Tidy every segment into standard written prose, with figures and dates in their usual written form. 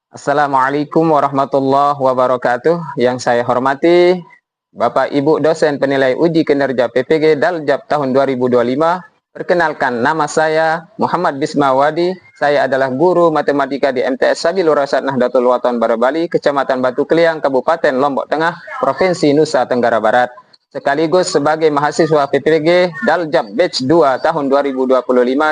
Assalamualaikum warahmatullahi wabarakatuh. Yang saya hormati Bapak Ibu dosen penilai uji kinerja PPG Daljab tahun 2025. Perkenalkan, nama saya Muhammad Bismawadi. Saya adalah guru matematika di MTS Sabilur Rasyad Nahdlatul Wathon Barebali, Kecamatan Batu Kliang, Kabupaten Lombok Tengah, Provinsi Nusa Tenggara Barat. Sekaligus sebagai mahasiswa PPG Daljab Batch 2 tahun 2025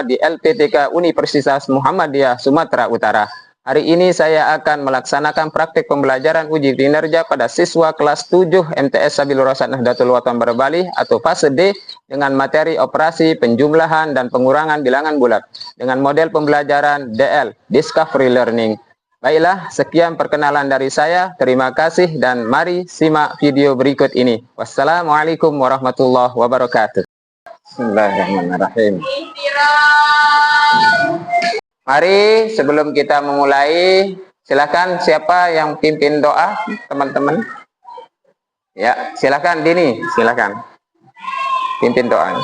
di LPTK Universitas Muhammadiyah Sumatera Utara. Hari ini saya akan melaksanakan praktik pembelajaran uji kinerja pada siswa kelas 7 MTS Sabilur Rasyad Nahdlatul Wathon Barebali atau fase D dengan materi operasi penjumlahan dan pengurangan bilangan bulat dengan model pembelajaran DL, Discovery Learning. Baiklah, sekian perkenalan dari saya. Terima kasih dan mari simak video berikut ini. Wassalamualaikum warahmatullahi wabarakatuh. Bismillahirrahmanirrahim. Mari sebelum kita memulai, silakan siapa yang pimpin doa, teman-teman? Ya, silakan Dini, silakan pimpin doa.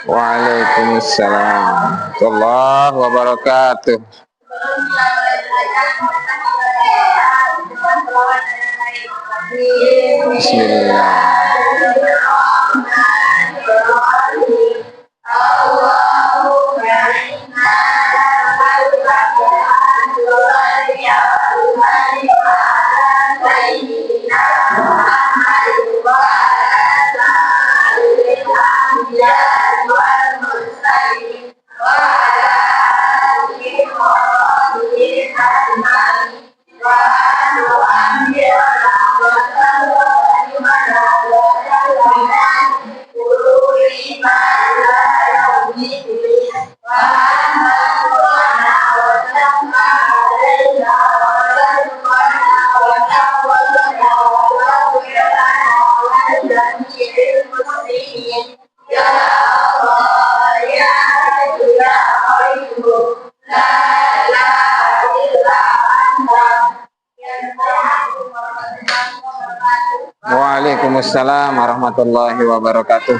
Waalaikumsalam warahmatullahi wabarakatuh. Bismillah. Waalaikumsalam warahmatullahi wabarakatuh.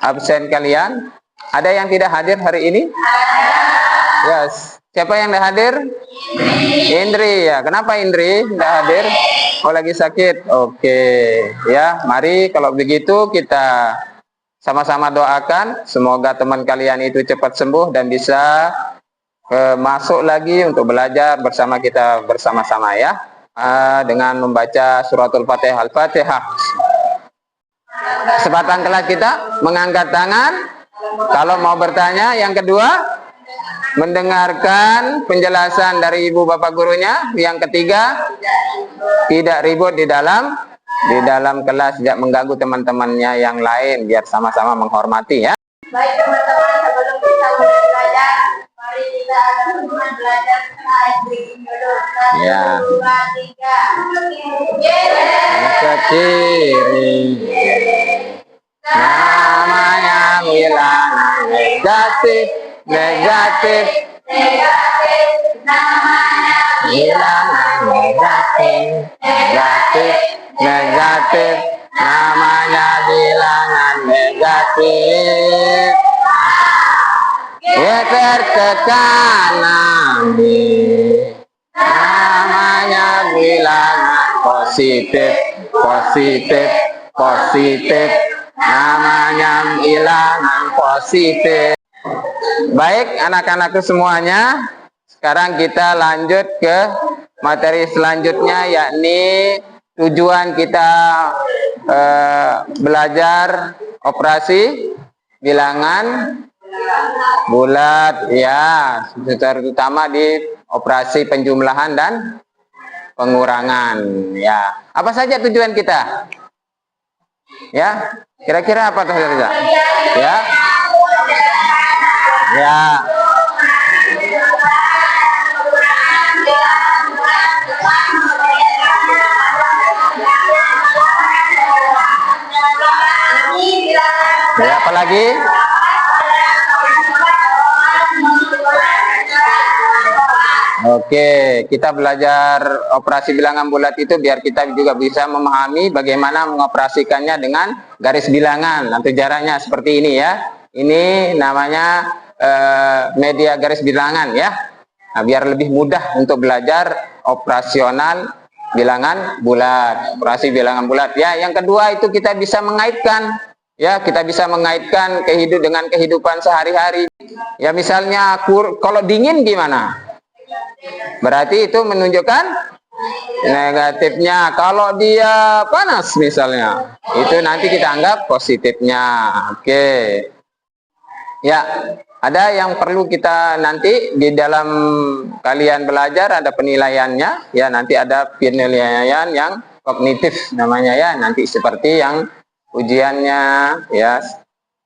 Absen kalian? Ada yang tidak hadir hari ini? Yes. Siapa yang tidak hadir? Indri. Ya. Kenapa Indri tidak hadir? Oh, lagi sakit. Oke. Ya, mari kalau begitu kita sama-sama doakan semoga teman kalian itu cepat sembuh dan bisa masuk lagi untuk belajar bersama kita bersama-sama ya. Dengan membaca suratul Fatihah Al-Fatihah. Kesempatan kelas kita mengangkat tangan kalau mau bertanya. Yang kedua, mendengarkan penjelasan dari ibu bapak gurunya. Yang ketiga, tidak ribut di dalam kelas, tidak mengganggu teman-temannya yang lain, biar sama-sama menghormati ya. Baik teman-teman, sebelum kita mulai belajar, mari kita belajar ya. 1, 2, 3. Ke kiri. Namanya bilangan negatif. Namanya bilangan negatif. Namanya bilangan negatif. Geser ke kanan. Namanya bilangan positif. Namanya bilangan positif. Baik anak-anakku semuanya, sekarang kita lanjut ke materi selanjutnya, yakni tujuan kita belajar operasi bilangan bulat ya, secara utama di operasi penjumlahan dan pengurangan ya. Apa saja tujuan kita? Ya, kira-kira apa tuh saja? Ya. Ya. Ya, apa lagi? Oke, kita belajar operasi bilangan bulat itu biar kita juga bisa memahami bagaimana mengoperasikannya dengan garis bilangan. Nanti jaraknya seperti ini ya. Ini namanya media garis bilangan ya. Nah, biar lebih mudah untuk belajar operasional bilangan bulat, operasi bilangan bulat. Ya, yang kedua itu kita bisa mengaitkan, ya kita bisa mengaitkan dengan kehidupan sehari-hari. Ya misalnya kalau dingin gimana? Berarti itu menunjukkan negatifnya. Kalau dia panas misalnya, itu nanti kita anggap positifnya. Oke. Ya, ada yang perlu kita nanti di dalam kalian belajar ada penilaiannya. Ya, nanti ada penilaian yang kognitif namanya ya. Nanti seperti yang ujiannya ya,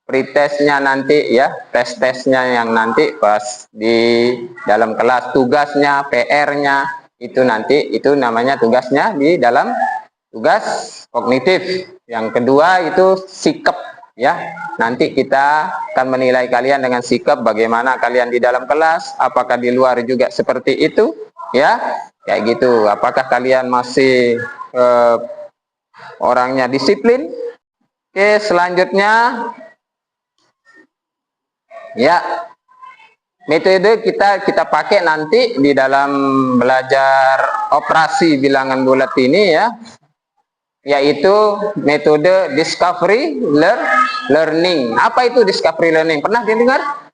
pretestnya nanti ya, tes-tesnya yang nanti pas di dalam kelas, tugasnya, PR-nya itu nanti itu namanya tugasnya di dalam tugas kognitif. Yang kedua itu sikap ya. Nanti kita akan menilai kalian dengan sikap bagaimana kalian di dalam kelas, apakah di luar juga seperti itu ya. Kayak gitu. Apakah kalian masih orangnya disiplin? Oke, selanjutnya ya, metode kita pakai nanti di dalam belajar operasi bilangan bulat ini ya, yaitu metode discovery learning. Apa itu discovery learning? Pernah dengar?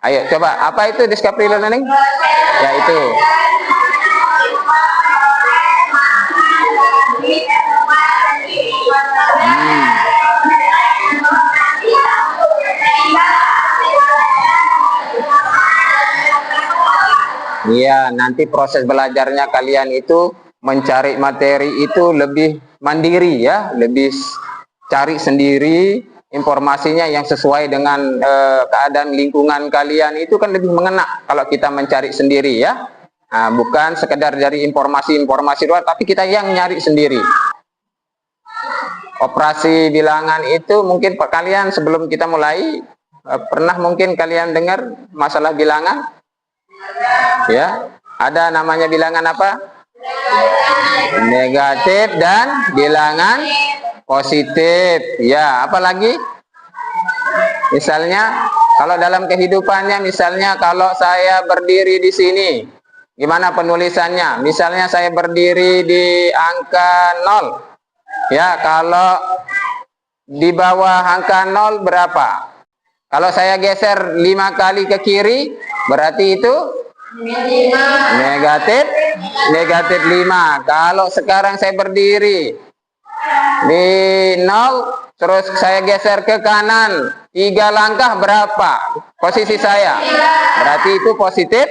Ayo coba, apa itu discovery learning? Yaitu iya, nanti proses belajarnya kalian itu mencari materi itu lebih mandiri ya, lebih cari sendiri informasinya yang sesuai dengan keadaan lingkungan kalian, itu kan lebih mengena kalau kita mencari sendiri ya. Nah, bukan sekedar dari informasi-informasi luar, tapi kita yang nyari sendiri. Operasi bilangan itu mungkin kalian sebelum kita mulai pernah mungkin kalian dengar masalah bilangan? Ya, ada namanya bilangan apa? Negatif dan bilangan positif. Ya, apalagi? Misalnya, kalau dalam kehidupannya, misalnya kalau saya berdiri di sini, gimana penulisannya? Misalnya saya berdiri di angka 0. Ya, kalau di bawah angka 0 berapa? Kalau saya geser 5 kali ke kiri, berarti itu negatif 5. Kalau sekarang saya berdiri di 0, terus saya geser ke kanan 3 langkah, berapa posisi saya? Berarti itu positif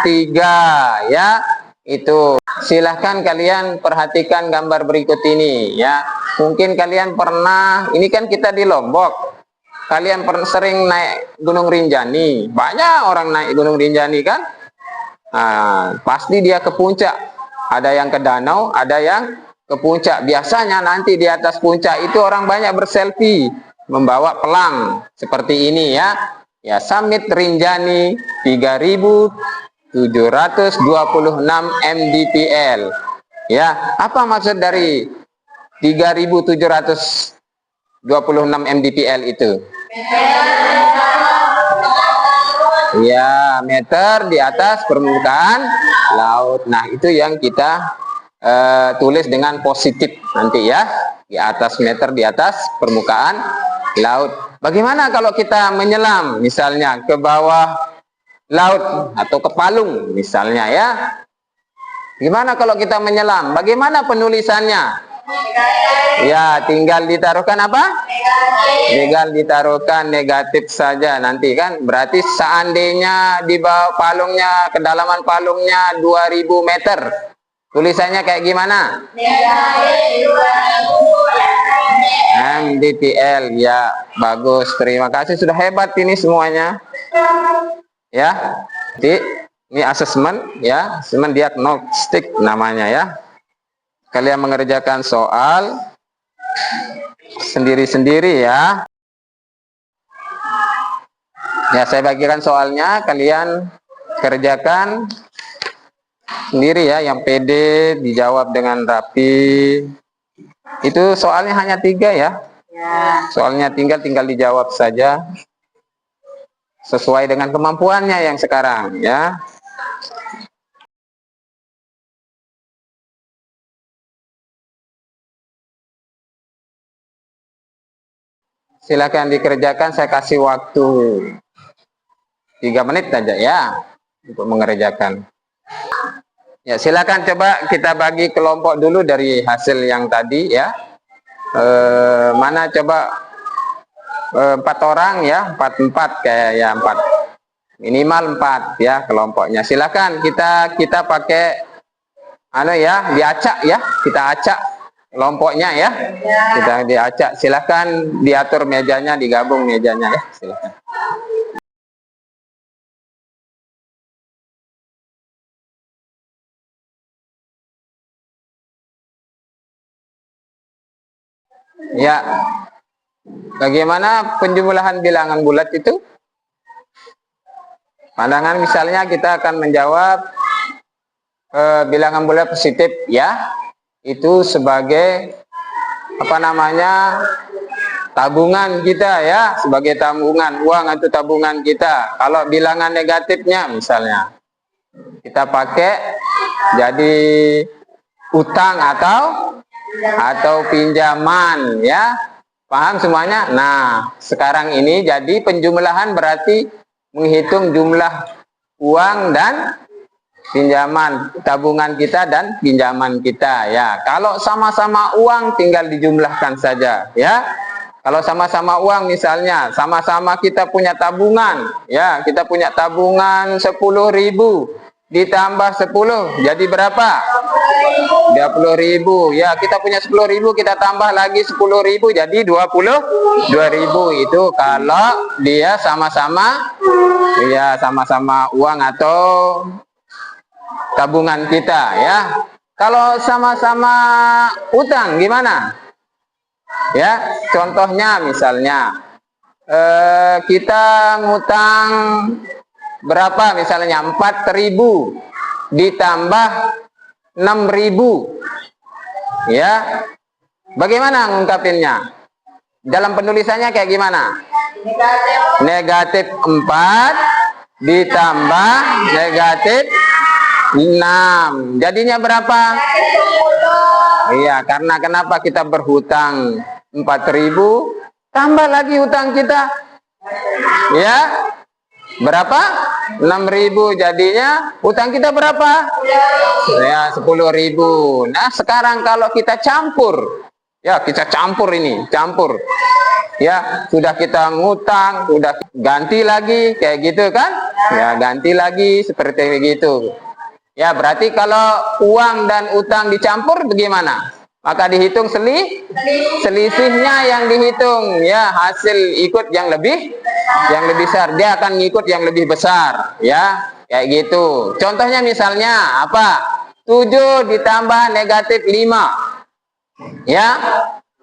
3 ya. Itu silahkan kalian perhatikan gambar berikut ini ya. Mungkin kalian pernah, ini kan kita di Lombok, kalian sering naik Gunung Rinjani. Banyak orang naik Gunung Rinjani kan. Nah, pasti dia ke puncak. Ada yang ke danau, ada yang ke puncak. Biasanya nanti di atas puncak itu orang banyak berselfie membawa pelang seperti ini ya. Ya, summit Rinjani 3726 mdpl. Ya, apa maksud dari 3726 mdpl itu? Ya, meter di atas permukaan laut. Nah, itu yang kita tulis dengan positif nanti ya. Di atas meter di atas permukaan laut. Bagaimana kalau kita menyelam misalnya ke bawah laut atau ke palung misalnya ya? Gimana kalau kita menyelam? Bagaimana penulisannya? Ya, tinggal ditaruhkan apa? Tinggal ditaruhkan negatif saja nanti kan. Berarti seandainya di bawah palungnya, kedalaman palungnya 2000 meter. Tulisannya kayak gimana? mdpl. Ya, bagus. Terima kasih, sudah hebat ini semuanya. Ya. Jadi, ini asesmen ya, asesmen diagnostik namanya ya. Kalian mengerjakan soal sendiri-sendiri ya. Ya, saya bagikan soalnya, kalian kerjakan sendiri ya, yang pede dijawab dengan rapi. Itu soalnya hanya 3 ya. Soalnya tinggal dijawab saja. sesuai dengan kemampuannya yang sekarang ya. Silakan dikerjakan, saya kasih waktu 3 menit saja ya untuk mengerjakan. Ya, silakan coba kita bagi kelompok dulu dari hasil yang tadi ya. Mana coba 4 orang ya, 4 kayak ya 4. Minimal 4 ya kelompoknya. Silakan kita pakai ya, diacak ya, kita acak kelompoknya ya. Kita diacak. Silakan diatur mejanya, digabung mejanya ya. Silakan. Ya. Bagaimana penjumlahan bilangan bulat itu? Pandangan misalnya kita akan menjawab bilangan bulat positif ya. Itu sebagai tabungan kita ya, sebagai tabungan uang atau tabungan kita. Kalau bilangan negatifnya misalnya kita pakai jadi utang atau pinjaman ya. Paham semuanya? Nah, sekarang ini jadi penjumlahan berarti menghitung jumlah uang dan pinjaman, tabungan kita dan pinjaman kita ya. Kalau sama-sama uang tinggal dijumlahkan saja ya. Kalau sama-sama uang misalnya, sama-sama kita punya tabungan ya, kita punya tabungan 10.000 ditambah 10 jadi berapa? 20.000 ya. Kita punya 10.000, kita tambah lagi 10.000 jadi 22.000. Itu kalau dia sama-sama uang atau tabungan kita ya. Kalau sama-sama utang gimana? Ya, contohnya misalnya kita ngutang berapa misalnya 4.000 ditambah 6.000 ya. Bagaimana ngungkapinnya? Dalam penulisannya kayak gimana? Negatif 4 ditambah negatif 6 jadinya berapa? Iya, karena kenapa kita berhutang 4.000 tambah lagi hutang kita ya berapa? 6.000 jadinya hutang kita berapa? Ya 10.000. Nah sekarang kalau kita campur ya, kita campur ya, sudah kita ngutang, sudah ganti lagi kayak gitu kan ya, ganti lagi seperti begitu ya. Berarti kalau uang dan utang dicampur bagaimana? Maka dihitung selisihnya yang dihitung ya, hasil ikut yang lebih besar, dia akan ngikut yang lebih besar ya, kayak gitu. Contohnya misalnya apa? 7 ditambah negatif 5 ya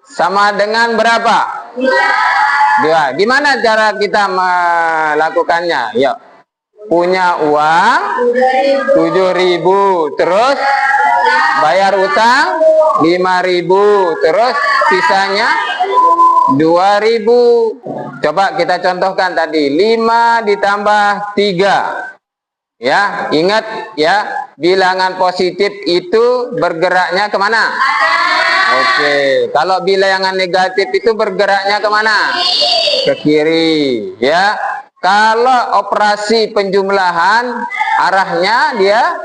sama dengan berapa? 2. Gimana cara kita melakukannya? Ya, punya uang 7.000 terus bayar utang 5.000 terus sisanya 2.000. Coba kita contohkan tadi 5 ditambah 3 ya. Ingat ya, bilangan positif itu bergeraknya kemana? Oke, kalau bilangan negatif itu bergeraknya kemana? Ke kiri ya. Kalau operasi penjumlahan arahnya dia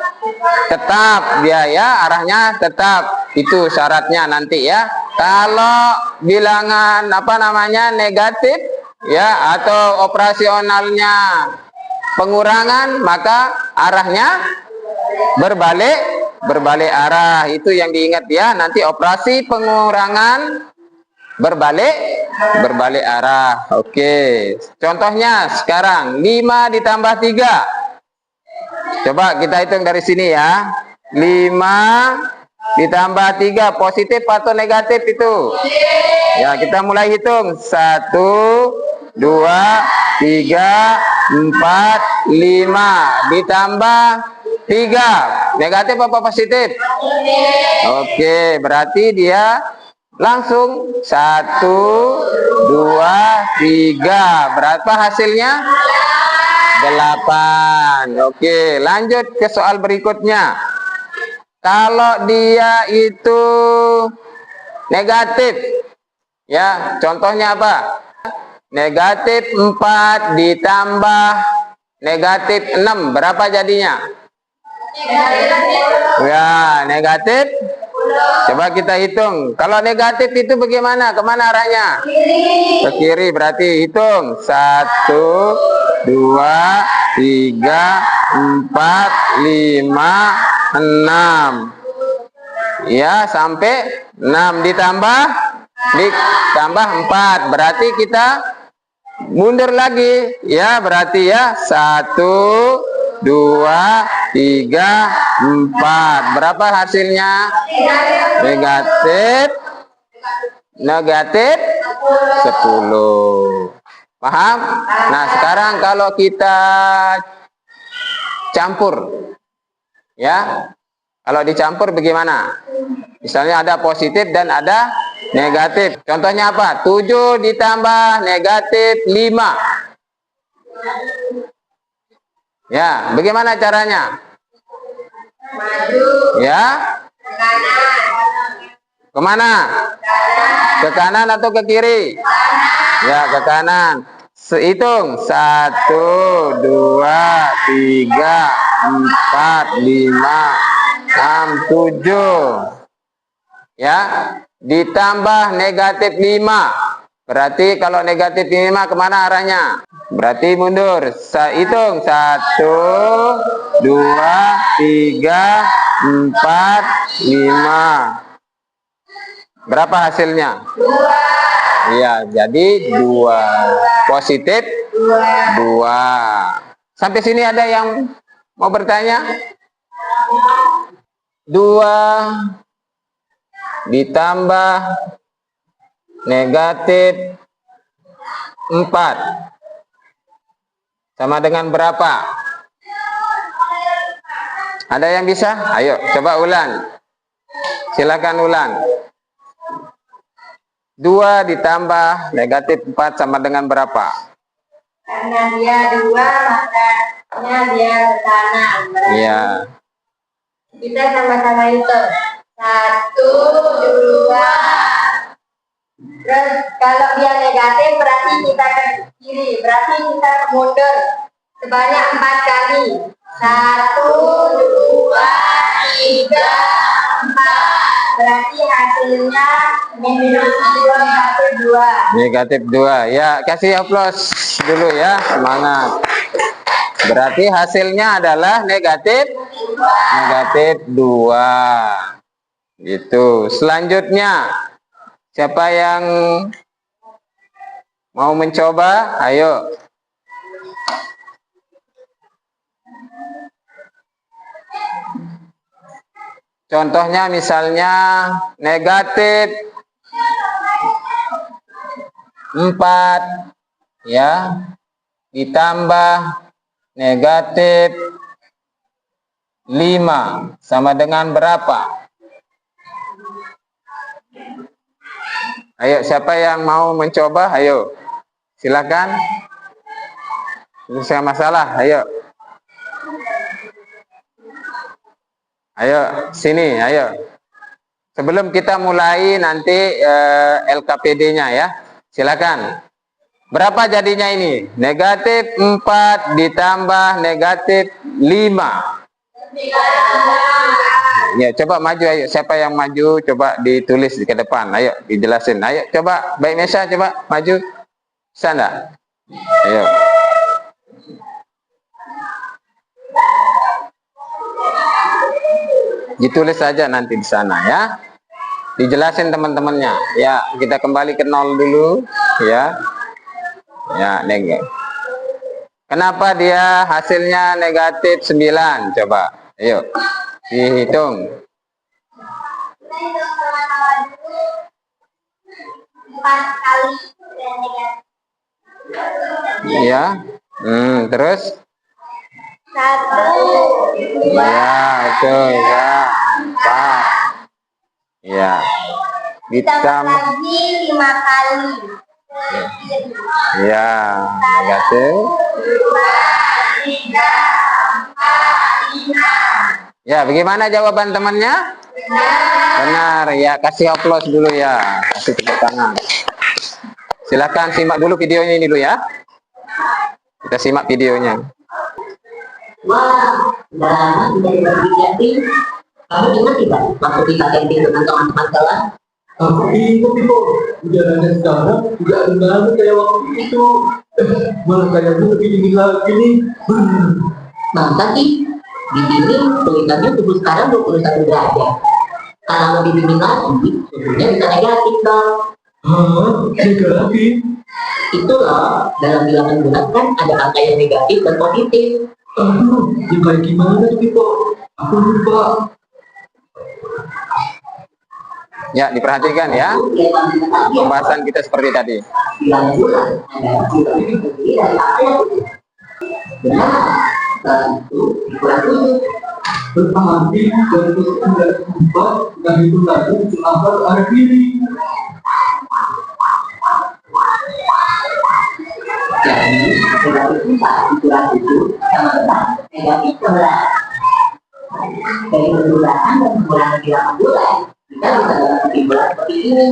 tetap arahnya tetap, itu syaratnya nanti ya. Kalau bilangan negatif ya atau operasionalnya pengurangan, maka arahnya berbalik arah. Itu yang diingat ya, nanti operasi pengurangan berbalik arah. Oke, contohnya sekarang 5 ditambah 3. Coba kita hitung dari sini ya. 5 ditambah 3 positif atau negatif itu? Ya, kita mulai hitung. 1, 2, 3, 4, 5 ditambah 3 negatif apa positif? Oke, berarti dia Langsung 1, 2, 3. Berapa hasilnya? 8. Oke, lanjut ke soal berikutnya. Kalau dia itu negatif, ya, contohnya apa? Negatif 4 ditambah negatif 6, berapa jadinya? Ya, negatif. Coba kita hitung. Kalau negatif itu bagaimana? Kemana arahnya? Ke kiri. Berarti hitung. 1, 2, 3, 4, 5, 6. Ya, sampai 6 ditambah 4. Berarti kita mundur lagi. Ya, berarti ya 1, 2, 3, 4. Berapa hasilnya? Negatif 10. Paham? Nah, sekarang kalau kita campur, ya, kalau dicampur bagaimana? Misalnya ada positif dan ada negatif. Contohnya apa? 7 ditambah negatif 5. Ya, bagaimana caranya? Maju. Ya. Kemana? Ke kanan atau ke kiri? Ya, ke kanan. Hitung. 1, 2, 3, 4, 5, 6, 7. Ya, ditambah negatif 5. Berarti kalau negatif 5 kemana arahnya? Berarti mundur. Hitung. 1, 2, 3, 4, 5. Berapa hasilnya? 2. Iya, jadi 2. Positif 2. Sampai sini ada yang mau bertanya? 2 ditambah negatif 4 sama dengan berapa? Ada yang bisa? Ayo, coba ulang. Silakan ulang. 2 ditambah negatif 4 sama dengan berapa? Karena dia 2, makanya dia ke kanan. Iya. Kita sama-sama hitung. 1, 2. Terus kalau dia negatif berarti kita ke kiri. Berarti kita mundur sebanyak 4 kali. 1, 2, 3, 4. Berarti hasilnya negatif 2. Negatif 2. Ya, kasih aplaus dulu ya. Semangat. Berarti hasilnya adalah negatif 2. Gitu. Selanjutnya, siapa yang mau mencoba? Ayo. Contohnya misalnya negatif 4 ya ditambah negatif 5 sama dengan berapa? Ayo, siapa yang mau mencoba? Ayo, silakan. Tidak masalah, ayo. Ayo, sini, ayo. Sebelum kita mulai nanti LKPD-nya ya, silakan. Berapa jadinya ini? Negatif 4 ditambah negatif 5. Ya, coba maju, ayo. Siapa yang maju, coba ditulis ke depan. Ayo, dijelasin. Ayo, coba. Baik Nesa, coba maju. Bisa enggak? Ayo. Ditulis saja nanti di sana ya. Dijelasin teman-temannya. Ya, kita kembali ke 0 dulu. Ya. Ya, negatif. Kenapa dia hasilnya negatif 9? Coba. Ayo. Dihitung. 4 kali negatif. Ya. Terus? 1. Ya, betul ya. 4. Ya. Ditambah lagi 5 kali. Ya, negatif. 2, 3, 4, 5. Ya, bagaimana jawaban temannya? Benar. Ya, kasih aplaus dulu ya. Kasih tepuk tangan. Silakan simak dulu videonya ini dulu ya. Kita simak videonya. Wah, udah lama tidak diberhenti. Kamu ingat tidak waktu kita camping dengan teman-teman kelas? Aku ingat itu, udaranya sekarang tidak ada kayak waktu itu. Malah kayaknya lebih dingin lagi nih. Masa sih? Di sini tulisannya suhu sekarang 21 derajat. Kalau lebih dingin lagi, suhunya bisa negatif dong. Hah? Negatif? Itu loh, dalam bilangan bulat kan ada angka yang negatif dan positif. Aduh, yang kayak gimana tuh Pipo? Aku lupa. Ya, diperhatikan ya. Pembahasan kita seperti tadi. Bilangan bulat adalah bilangan yang terdiri dari angka yang positif. Benar, itu dikurang 7. Berarti dari posisi dari 4, dan itu lagi angka arah kiri. Jadi, negatif 4 dikurang 7 sama dengan negatif 11. Dari permulaan dan pengurangan bilangan bulat, kita bisa dapat kesimpulan seperti ini.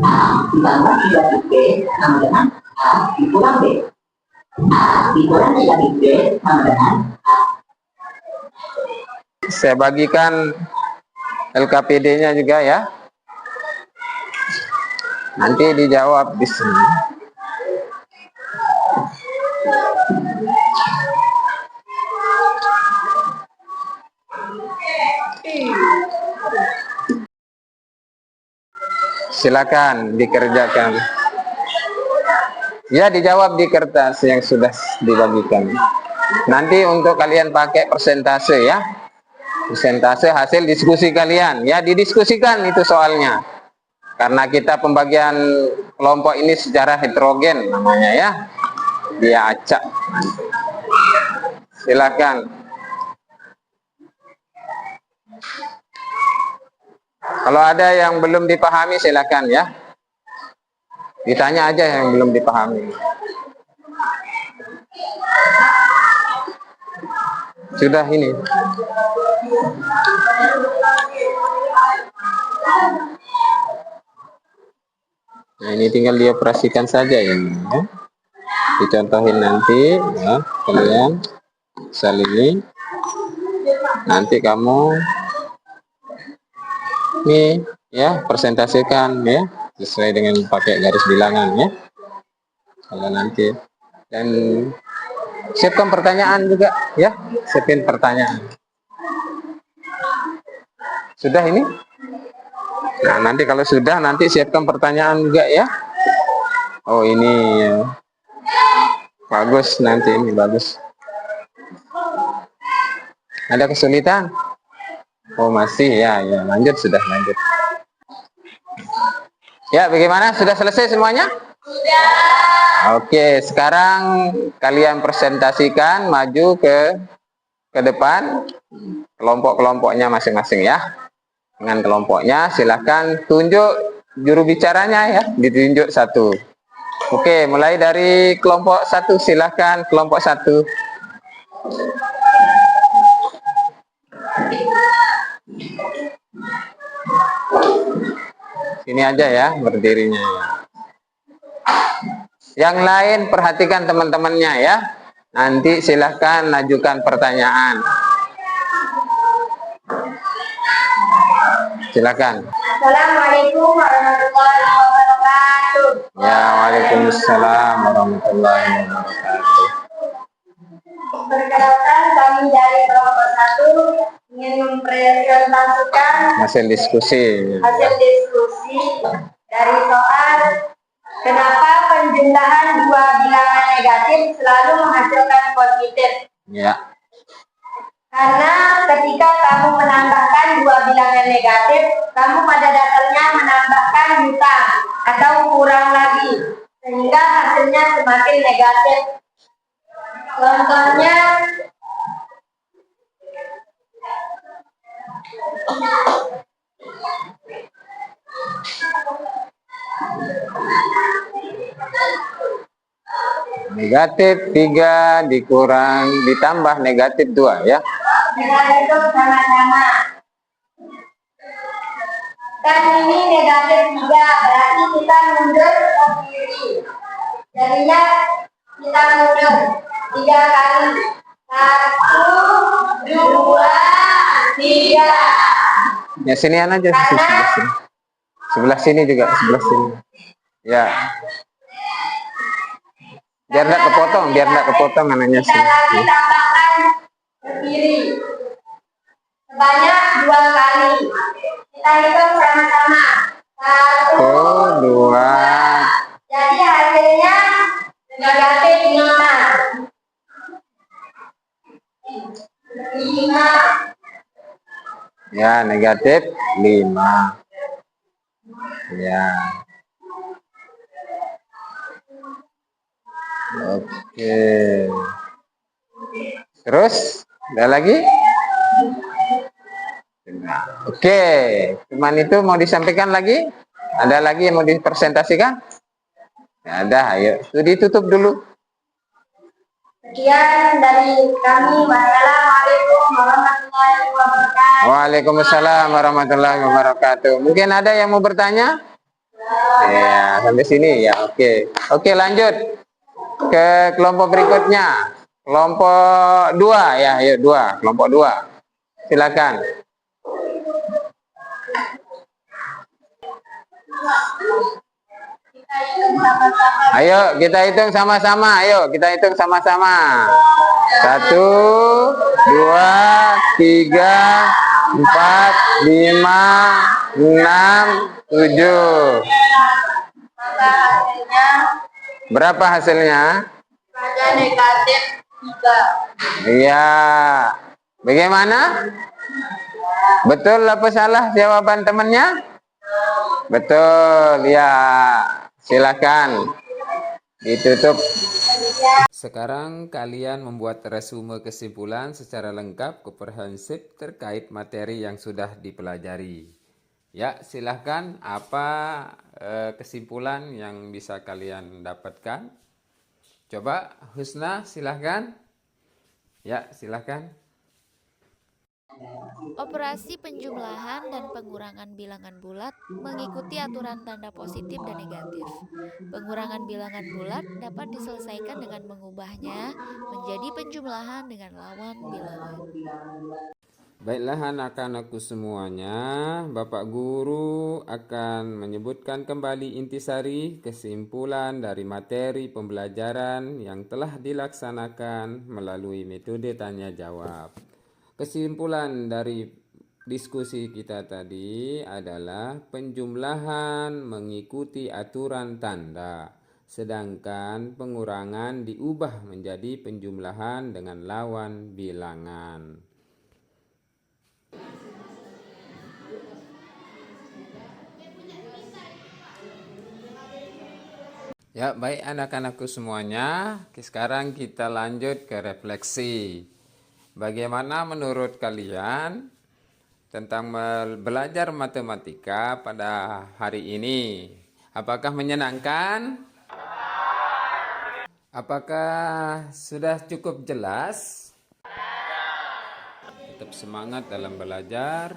A ditambah negatif B sama dengan A dikurang B. A dikurang negatif B sama dengan A. Saya bagikan LKPD-nya juga ya. Nanti dijawab di sini. Silakan dikerjakan. Ya, dijawab di kertas yang sudah dibagikan. Nanti untuk kalian pakai persentase ya. Persentase hasil diskusi kalian. Ya, didiskusikan itu soalnya. Karena kita pembagian kelompok ini secara heterogen namanya ya. Dia acak. Silakan. Kalau ada yang belum dipahami silakan ya. Ditanya aja yang belum dipahami. Sudah ini. Nah, ini tinggal dioperasikan saja ini ya. Dicontohin nanti ya, kalian sel ini. Nanti kamu nih ya persentasikan ya sesuai dengan pakai garis bilangan ya. Kalau nanti dan siapkan pertanyaan juga ya, siapin pertanyaan. Sudah ini? Nah, nanti kalau sudah nanti siapkan pertanyaan juga ya. Oh, ini ya. Bagus nanti ini bagus. Ada kesulitan? Oh, masih ya, ya. Lanjut sudah lanjut. Ya, bagaimana? Sudah selesai semuanya? Sudah. Oke, sekarang kalian presentasikan maju ke depan kelompok-kelompoknya masing-masing ya. Dengan kelompoknya silahkan tunjuk juru bicaranya ya, ditunjuk satu. Oke, mulai dari kelompok 1 silahkan kelompok 1. Sini aja ya berdirinya ya. Yang lain perhatikan teman-temannya ya. Nanti silahkan ajukan pertanyaan. Silakan. Assalamualaikum warahmatullahi wabarakatuh. Ya, waalaikumsalam warahmatullahi wabarakatuh. Perkenalkan, kami dari kelompok 1 ingin mempresentasikan Hasil diskusi. hasil diskusi dari soal kenapa penjumlahan dua bilangan negatif selalu menghasilkan positif. Ya. Karena ketika kamu menambahkan dua bilangan negatif, kamu pada dasarnya menambahkan juta atau kurang lagi, sehingga hasilnya semakin negatif. Contohnya, Negatif 3 ditambah negatif 2 ya. Kita hitung sama-sama. Kan ini negatif 3, berarti kita mundur ke kiri. Jadinya kita mundur 3 kali. 1, 2, 3. Ya sinian aja, sebelah sini. Sebelah sini juga, sebelah sini. Ya. Biar nggak kepotong anaknya Kita sini. lagi tambahkan ke kiri. Sebanyak 2 kali. Kita hitung sama-sama. 1, 2. Jadi hasilnya negatif 5. 5. Ya, negatif 5. Ya. Oke. Terus, ada lagi? Oke, cuman itu mau disampaikan lagi? Ada lagi yang mau dipresentasikan? Ada, ayo. Itu ditutup dulu. Sekian dari kami. Wassalamualaikum warahmatullahi wabarakatuh. Waalaikumsalam warahmatullahi wabarakatuh. Mungkin ada yang mau bertanya? Ya, sampai sini ya. Oke. Oke, lanjut ke kelompok berikutnya. Kelompok 2 ya, ayo 2, kelompok 2. Silakan. Ayo kita hitung sama-sama. Ayo kita hitung sama-sama. 1, 2, 3, 4, 5, 6, 7. Maka hasilnya Berapa hasilnya? ada negatif 3. Iya. Bagaimana? Betul apa salah jawaban temannya? Betul, ya. Silakan ditutup. Sekarang kalian membuat resume kesimpulan secara lengkap, komprehensif terkait materi yang sudah dipelajari. Ya, silahkan apa kesimpulan yang bisa kalian dapatkan. Coba Husna, silahkan. Ya, silahkan. Operasi penjumlahan dan pengurangan bilangan bulat mengikuti aturan tanda positif dan negatif. Pengurangan bilangan bulat dapat diselesaikan dengan mengubahnya menjadi penjumlahan dengan lawan bilangan. Baiklah anak-anakku semuanya, Bapak Guru akan menyebutkan kembali intisari kesimpulan dari materi pembelajaran yang telah dilaksanakan melalui metode tanya jawab. Kesimpulan dari diskusi kita tadi adalah penjumlahan mengikuti aturan tanda, sedangkan pengurangan diubah menjadi penjumlahan dengan lawan bilangan. Ya, baik anak-anakku semuanya, sekarang kita lanjut ke refleksi. Bagaimana menurut kalian tentang belajar matematika pada hari ini? Apakah menyenangkan? Apakah sudah cukup jelas? Tetap semangat dalam belajar.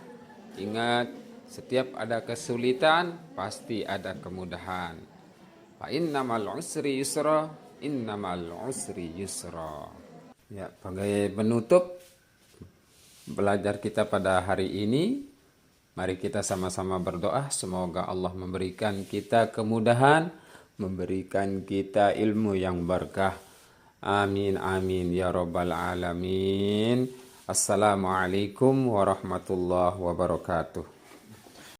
Ingat, setiap ada kesulitan pasti ada kemudahan. Fa innamal usri yusra, innamal usri yusra. Ya, sebagai penutup belajar kita pada hari ini, mari kita sama-sama berdoa semoga Allah memberikan kita kemudahan, memberikan kita ilmu yang berkah. Amin amin ya rabbal alamin. Assalamualaikum warahmatullahi wabarakatuh.